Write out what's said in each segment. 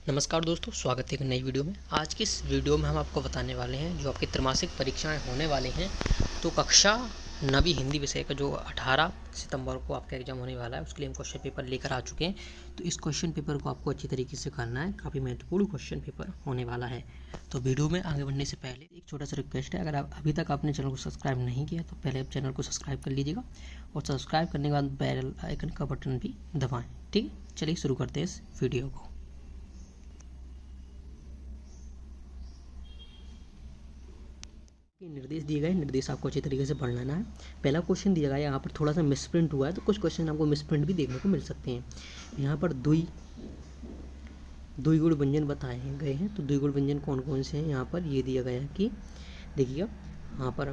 नमस्कार दोस्तों, स्वागत है एक नई वीडियो में। आज की इस वीडियो में हम आपको बताने वाले हैं जो आपकी त्रैमासिक परीक्षाएं होने वाली हैं। तो कक्षा 9वीं हिंदी विषय का जो 18 सितंबर को आपका एग्जाम होने वाला है, उसके लिए हम क्वेश्चन पेपर लेकर आ चुके हैं। तो इस क्वेश्चन पेपर को आपको अच्छी तरीके से करना है, काफ़ी महत्वपूर्ण क्वेश्चन पेपर होने वाला है। तो वीडियो में आगे बढ़ने से पहले एक छोटा सा रिक्वेस्ट है, अगर आप अभी तक आपने चैनल को सब्सक्राइब नहीं किया तो पहले आप चैनल को सब्सक्राइब कर लीजिएगा और सब्सक्राइब करने के बाद बेल आइकन का बटन भी दबाएँ। ठीक है, चलिए शुरू करते हैं इस वीडियो को। निर्देश दिए गए, निर्देश आपको अच्छी तरीके से पढ़ लेना है। पहला क्वेश्चन दिया गया है, यहाँ पर थोड़ा सा मिसप्रिंट हुआ है, तो कुछ क्वेश्चन आपको मिसप्रिंट भी देखने को मिल सकते हैं। यहाँ पर द्विगुण व्यंजन बताए गए हैं। तो द्विगुण व्यंजन कौन कौन से हैं यहाँ पर ये दिया गया है कि देखिएगा, यहाँ पर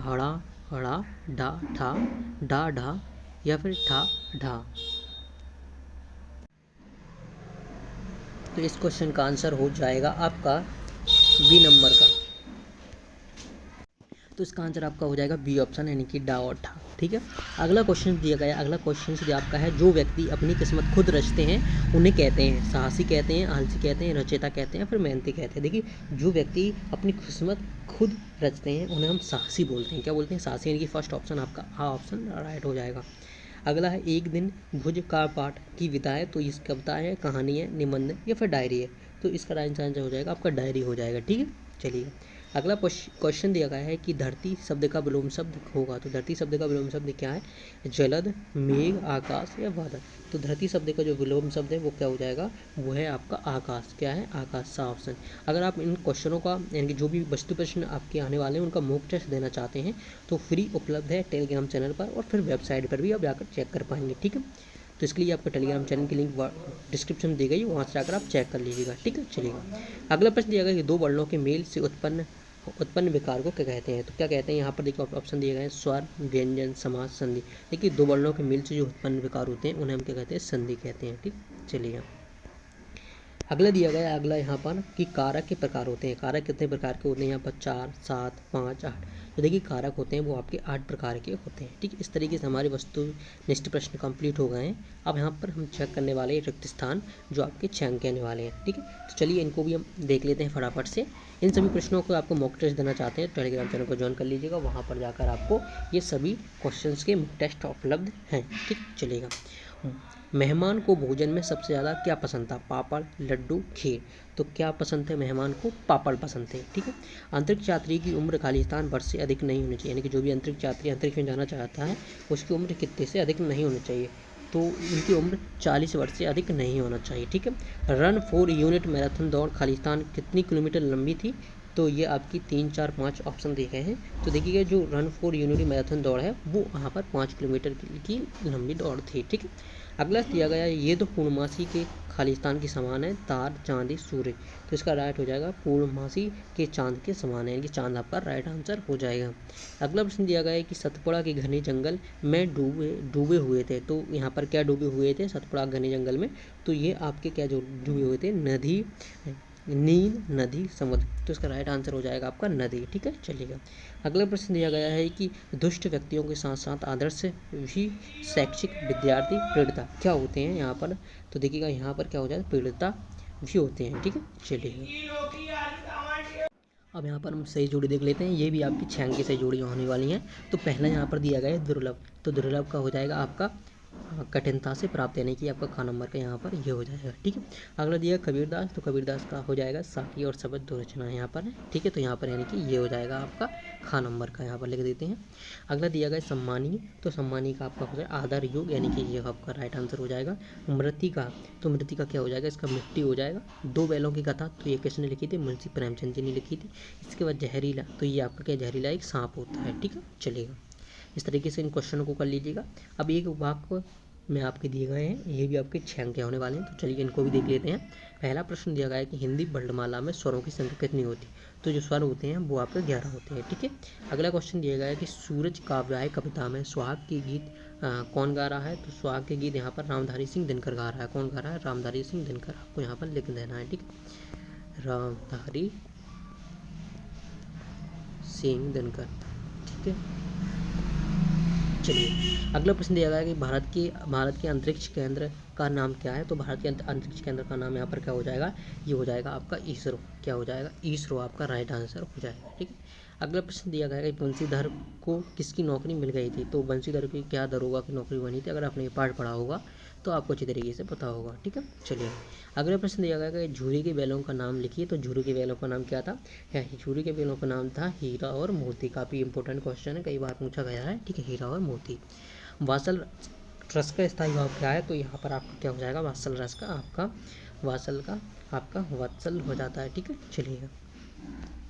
हड़ा हड़ा, डा ठा, डा ढा या फिर ठा ढा। तो इस क्वेश्चन का आंसर हो जाएगा आपका बी नंबर का। तो इसका आंसर आपका हो जाएगा बी ऑप्शन, यानी कि डा और ठा। ठीक है, अगला क्वेश्चन दिया गया, अगला क्वेश्चन जो आपका है, जो व्यक्ति अपनी किस्मत खुद रचते हैं उन्हें कहते हैं साहसी कहते हैं, आलसी कहते हैं, रचयिता कहते हैं, फिर मेहनती कहते हैं। देखिए, जो व्यक्ति अपनी किस्मत खुद रचते हैं उन्हें हम साहसी बोलते हैं। क्या बोलते हैं? साहसी, यानी कि फर्स्ट ऑप्शन आपका आ ऑप्शन राइट हो जाएगा। अगला है एक दिन भुज का पाठ की विदाएं। तो इस कविता है, कहानी है, निबंध या फिर डायरी है। तो इसका राइट आंसर हो जाएगा आपका डायरी हो जाएगा। ठीक है, चलिए अगला क्वेश्चन दिया गया है कि धरती शब्द का विलोम शब्द होगा। तो धरती शब्द का विलोम शब्द क्या है? जलद, मेघ, आकाश या बादल। तो धरती शब्द का जो विलोम शब्द है वो क्या हो जाएगा? वो है आपका आकाश। क्या है? आकाश, सा ऑप्शन। अगर आप इन क्वेश्चनों का, यानी कि जो भी वस्तु प्रश्न आपके आने वाले हैं उनका मॉक टेस्ट देना चाहते हैं तो फ्री उपलब्ध है टेलीग्राम चैनल पर, और फिर वेबसाइट पर भी आप जाकर चेक कर पाएंगे। ठीक है, तो इसके लिए आपका टेलीग्राम चैनल की लिंक डिस्क्रिप्शन में दी गई, वहाँ से जाकर आप चेक कर लीजिएगा। ठीक है, चलिएगा अगला प्रश्न दिया गया कि दो वर्णों के मेल से उत्पन्न विकार को क्या कहते हैं? तो क्या कहते हैं यहाँ पर? देखिए ऑप्शन दिए गए हैं, स्वर, व्यंजन, समास, संधि। देखिए, दो वर्णों के मेल से जो उत्पन्न विकार होते हैं उन्हें हम क्या कहते हैं? संधि कहते हैं। ठीक, चलिए अगला दिया गया है, अगला यहाँ पर कि कारक के प्रकार होते हैं। कारक कितने प्रकार के होते हैं? यहाँ पर 4, 7, 5, 8। तो देखिए, कारक होते हैं वो आपके 8 प्रकार के होते हैं। ठीक, इस तरीके से हमारे वस्तुनिष्ठ प्रश्न कंप्लीट हो गए हैं। अब यहाँ पर हम चेक करने वाले हैं रिक्त स्थान, जो आपके 6 अंक के आने वाले हैं। ठीक है, तो चलिए इनको भी हम देख लेते हैं फटाफट से। इन सभी प्रश्नों को आपको मॉक टेस्ट देना चाहते हैं, टेलीग्राम चैनल को ज्वाइन कर लीजिएगा, वहाँ पर जाकर आपको ये सभी क्वेश्चंस के मॉक टेस्ट उपलब्ध हैं। ठीक, चलेगा। मेहमान को भोजन में सबसे ज़्यादा क्या पसंद था? पापड़, लड्डू, खीर। तो क्या पसंद है? मेहमान को पापड़ पसंद थे। ठीक है, अंतरिक्ष यात्री की उम्र खालिस्तान वर्ष से अधिक नहीं होनी चाहिए, यानी कि जो भी अंतरिक्ष यात्री अंतरिक्ष में जाना चाहता है उसकी उम्र कितने से अधिक नहीं होनी चाहिए? तो उनकी उम्र 40 वर्ष से अधिक नहीं होना चाहिए। ठीक है, रन 4 यूनिट मैराथन दौड़ खालिस्तान कितनी किलोमीटर लंबी थी? तो ये आपकी 3, 4, 5 ऑप्शन दिए गए हैं। तो देखिएगा, जो रन 4 यूनिट मैराथन दौड़ है वो वहाँ पर 5 किलोमीटर की लंबी दौड़ थी। ठीक है, अगला दिया गया है, ये तो पूर्णमासी के खालिस्तान के समान है, तार, चांदी, सूर्य। तो इसका राइट हो जाएगा पूर्णमासी के चांद के समान है, यानी कि चांद आपका राइट आंसर हो जाएगा। अगला प्रश्न दिया गया है कि सतपुड़ा के घने जंगल में डूबे हुए थे। तो यहाँ पर क्या डूबे हुए थे सतपुड़ा घने जंगल में? तो ये आपके क्या जो डूबे हुए थे? नदी, नील, नदी, समुद्र। तो इसका राइट आंसर हो जाएगा आपका नदी। ठीक है, चलिएगा अगला प्रश्न दिया गया है कि दुष्ट व्यक्तियों के साथ साथ आदर्श भी शैक्षिक विद्यार्थी प्रेरिता क्या होते हैं यहाँ पर? तो देखिएगा, यहाँ पर क्या हो जाएगा? प्रेरिता भी होते हैं। ठीक है, चलिए अब यहाँ पर हम सही जोड़ी देख लेते हैं। ये भी आपकी 6 अंक की सही जोड़ियाँ होने वाली हैं। तो पहला यहाँ पर दिया गया है दुर्लभ। तो दुर्लभ का हो जाएगा आपका कठिनता से प्राप्त, यानी कि आपका ख नंबर का यहाँ पर ये हो जाएगा। ठीक है, अगला दिया कबीरदास। तो कबीरदास का हो जाएगा साकी और शब्द दो रचना यहाँ पर है। ठीक है, तो यहाँ पर यानी कि ये हो जाएगा आपका ख नंबर का, यहाँ पर लिख देते हैं। अगला दिया गया सम्मानीय। तो सम्मानीय का आपका हो जाएगा आदर योग, यानी कि ये आपका राइट आंसर हो जाएगा। मृतिका। तो मृतिका क्या हो जाएगा? इसका मिट्टी हो जाएगा। दो बैलों की कथा। तो ये किसने लिखी थी? मुंशी प्रेमचंद जी ने लिखी थी। इसके बाद जहरीला। तो ये आपका क्या? जहरीला एक सांप होता है। ठीक है, चलेगा इस तरीके से इन क्वेश्चनों को कर लीजिएगा। अब एक वाक्य में आपके दिए गए हैं, ये भी आपके 6 अंक के होने वाले हैं। तो चलिए इनको भी देख लेते हैं। पहला प्रश्न दिया गया है कि हिंदी वर्णमाला में स्वरों की संख्या कितनी होती है? तो जो स्वर होते हैं वो आपके 11 होते हैं। ठीक है, अगला क्वेश्चन दिया गया है कि सूरज काव्य है कविता में सुहाग के गीत कौन गा रहा है? तो सुहाग के गीत यहाँ पर रामधारी सिंह दिनकर गा रहा है। कौन गा रहा है? रामधारी सिंह दिनकर। आपको यहाँ पर लिख देना है। ठीक है, रामधारी सिंह दिनकर। ठीक है, चलिए अगला प्रश्न दिया गया है कि भारत के अंतरिक्ष केंद्र का नाम क्या है? तो भारत के अंतरिक्ष केंद्र का नाम यहाँ पर क्या हो जाएगा? ये हो जाएगा आपका इसरो। क्या हो जाएगा? इसरो आपका राइट आंसर हो जाएगा। ठीक है। अगला प्रश्न दिया गया है कि बंशीधर को किसकी नौकरी मिल गई थी? तो बंशीधर की क्या दरोगा की नौकरी बनी थी? अगर आपने ये पाठ पढ़ा होगा तो आपको अच्छी तरीके से पता होगा। ठीक है, चलिए अगला प्रश्न दिया गया है कि झुर्री के बैलों का नाम लिखिए। तो झुर्री के बैलों का नाम क्या था? झुर्री के बैलों का नाम था हीरा और मोती। काफ़ी इंपॉर्टेंट क्वेश्चन है, कई बार पूछा गया है। ठीक है, हीरा और मोती। वासल रस का स्थायी भाव क्या है? तो यहाँ पर आपका क्या हो जाएगा? वात्सल रस का आपका वात्सल का आपका वत्सल हो जाता है। ठीक है, चलिए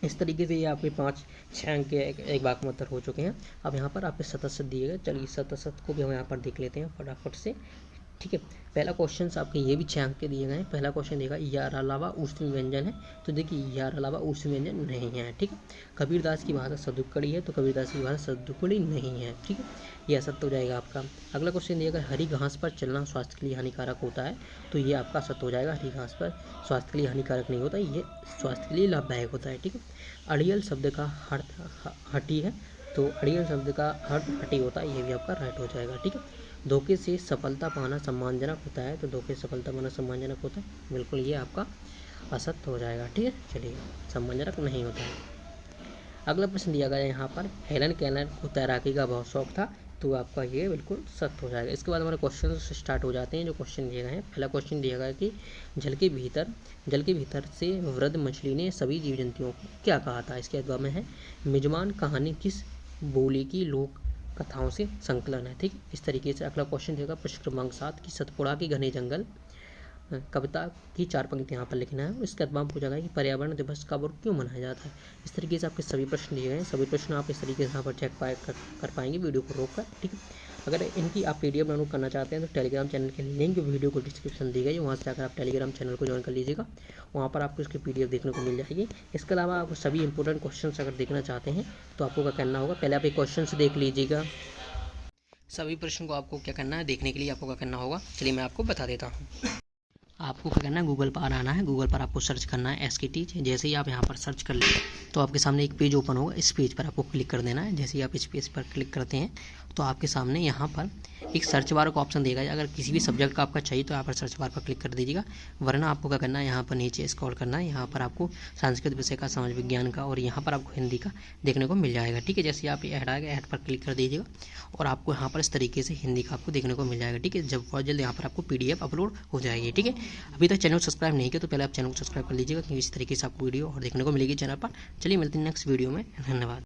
इस तरीके से ये आपके 5-6 अंक के एक बार का उत्तर हो चुके हैं। अब यहाँ पर आपके सतसत दिए गए, चलिए सतसत को भी हम यहाँ पर देख लेते हैं फटाफट से। ठीक है, पहला क्वेश्चन आपके ये भी 6 अंक के दिए गए हैं। पहला क्वेश्चन देगा यार अलावा ऊष्म व्यंजन है? तो देखिए यार अलावा ऊष्म व्यंजन नहीं है। ठीक है, कबीरदास की भाषा सदुक्कड़ी है? तो कबीरदास की भाषा सदुक्कड़ी नहीं है। ठीक है, ये असत्य हो जाएगा आपका। अगला क्वेश्चन दिएगा हरी घास पर चलना स्वास्थ्य के लिए हानिकारक होता है? तो ये आपका असत्य हो जाएगा। हरी घास पर स्वास्थ्य के लिए हानिकारक नहीं होता, ये स्वास्थ्य के लिए लाभदायक होता है। ठीक है, अड़ियल शब्द का अर्थ हटी है? तो अड़ियल शब्द का अर्थ हटी होता है, ये भी आपका राइट हो जाएगा। ठीक है, धोखे से सफलता पाना सम्मानजनक होता है? तो धोखे से सफलता पाना सम्मानजनक होता है, बिल्कुल ये आपका असत्य हो जाएगा। ठीक है, चलिए सम्मानजनक नहीं होता है। अगला प्रश्न दिया गया यहाँ पर हेलन केलर को तैराकी का बहुत शौक था? तो आपका ये बिल्कुल सत्य हो जाएगा। इसके बाद हमारे क्वेश्चन स्टार्ट हो जाते हैं। जो क्वेश्चन दिए गए हैं, पहला क्वेश्चन दिया गया है कि जल के भीतर से वृद्ध मछली ने सभी जीव जंतुओं को क्या कहा था? इसके जवाब में है मेजबान कहानी किस बोली की लोक कथाओं से संकलन है? ठीक, इस तरीके से। अगला क्वेश्चन देगा प्रश्न क्रमांक 7 की सतपुड़ा के घने जंगल कविता की 4 पंक्ति यहाँ पर लिखना है। इसके बाद पूछा गया कि पर्यावरण दिवस कब और क्यों मनाया जाता है? इस तरीके से आपके सभी प्रश्न दिए गए हैं। सभी प्रश्न आप इस तरीके से यहाँ पर चेक कर पाएंगे वीडियो को रोक कर। ठीक है, अगर इनकी आप PDF डाउनलोड करना चाहते हैं तो टेलीग्राम चैनल के लिंक वीडियो को डिस्क्रिप्शन दी गई है, वहाँ से जाकर आप टेलीग्राम चैनल को ज्वाइन कर लीजिएगा। वहाँ पर आपको इसकी PDF देखने को मिल जाएगी। इसके अलावा आप सभी इंपॉर्टेंट क्वेश्चन अगर देखना चाहते हैं तो आपको क्या करना होगा, पहले आप एक क्वेश्चन देख लीजिएगा। सभी प्रश्न को आपको क्या करना है, देखने के लिए आपको क्या करना होगा, चलिए मैं आपको बता देता हूँ। आपको क्या करना है, गूगल पर आना है। गूगल पर आपको सर्च करना है SK टीच। जैसे ही आप यहाँ पर सर्च कर लें तो आपके सामने एक पेज ओपन होगा। इस पेज पर आपको क्लिक कर देना है। जैसे ही आप इस पेज पर क्लिक करते हैं तो आपके सामने यहाँ पर एक सर्च बार का ऑप्शन देगा। अगर किसी भी सब्जेक्ट का आपका चाहिए तो यहाँ पर सर्च बार पर क्लिक कर दीजिएगा, वरना आपको क्या करना है, यहाँ पर नीचे स्क्रॉल करना है। यहाँ पर आपको संस्कृत विषय का, समाज विज्ञान का और यहाँ पर आपको हिंदी का देखने को मिल जाएगा। ठीक है, जैसे आप ऐड आएगा, ऐड पर क्लिक कर दीजिएगा और आपको यहाँ पर इस तरीके से हिंदी का आपको देखने को मिल जाएगा। ठीक है, जब बहुत जल्द यहाँ पर आपको PDF अपलोड हो जाएगी। ठीक है, अभी तक चैनल सब्सक्राइब नहीं किया तो पहले आप चैनल को सब्सक्राइब कर लीजिएगा, क्योंकि इस तरीके से आपको वीडियो और देखने को मिलेगी चैनल पर। चलिए मिलते हैं नेक्स्ट वीडियो में, धन्यवाद।